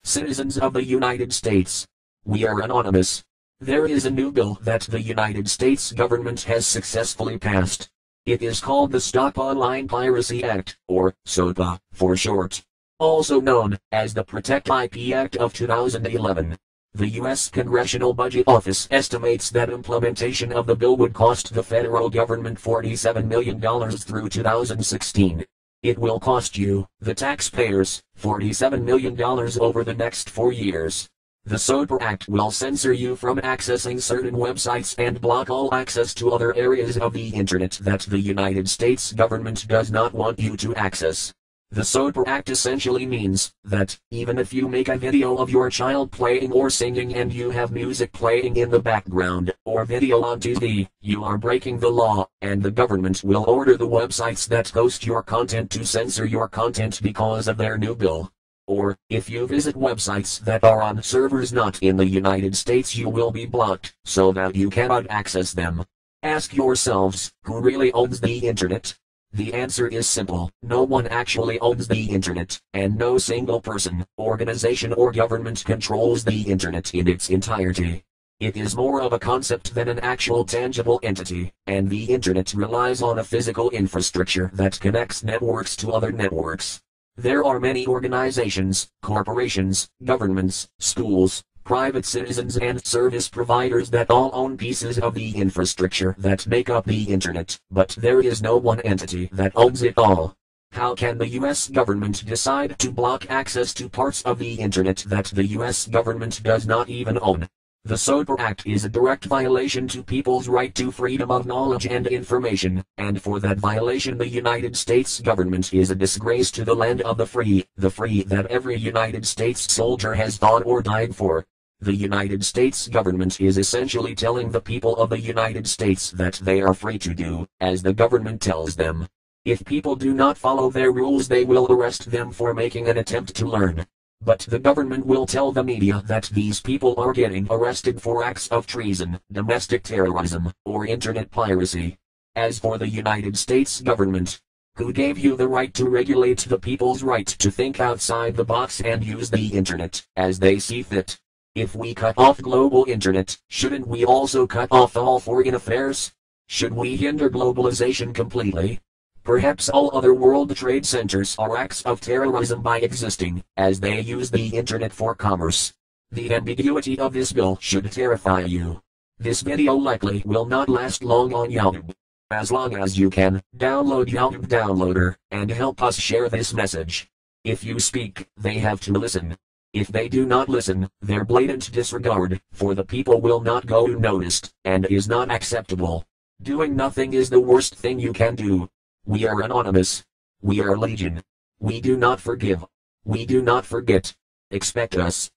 Citizens of the United States. We are anonymous. There is a new bill that the United States government has successfully passed. It is called the Stop Online Piracy Act, or SOPA, for short. Also known as the Protect IP Act of 2011. The U.S. Congressional Budget Office estimates that implementation of the bill would cost the federal government $47 million through 2016. It will cost you, the taxpayers, $47 million over the next 4 years. The SOPA Act will censor you from accessing certain websites and block all access to other areas of the internet that the United States government does not want you to access. The SOPA Act essentially means that, even if you make a video of your child playing or singing and you have music playing in the background, or video on TV, you are breaking the law, and the government will order the websites that host your content to censor your content because of their new bill. Or, if you visit websites that are on servers not in the United States, you will be blocked, so that you cannot access them. Ask yourselves, who really owns the internet? The answer is simple: no one actually owns the internet, and no single person, organization or government controls the internet in its entirety. It is more of a concept than an actual tangible entity, and the internet relies on a physical infrastructure that connects networks to other networks. There are many organizations, corporations, governments, schools, private citizens and service providers that all own pieces of the infrastructure that make up the internet, but there is no one entity that owns it all. How can the US government decide to block access to parts of the internet that the US government does not even own? The SOPA Act is a direct violation to people's right to freedom of knowledge and information, and for that violation the United States government is a disgrace to the land of the free that every United States soldier has fought or died for. The United States government is essentially telling the people of the United States that they are free to do as the government tells them. If people do not follow their rules, they will arrest them for making an attempt to learn. But the government will tell the media that these people are getting arrested for acts of treason, domestic terrorism, or internet piracy. As for the United States government, who gave you the right to regulate the people's right to think outside the box and use the internet as they see fit? If we cut off global internet, shouldn't we also cut off all foreign affairs? Should we hinder globalization completely? Perhaps all other world trade centers are acts of terrorism by existing, as they use the internet for commerce. The ambiguity of this bill should terrify you. This video likely will not last long on YouTube. As long as you can, download YouTube Downloader, and help us share this message. If you speak, they have to listen. If they do not listen, their blatant disregard for the people will not go unnoticed, and is not acceptable. Doing nothing is the worst thing you can do. We are anonymous. We are Legion. We do not forgive. We do not forget. Expect us.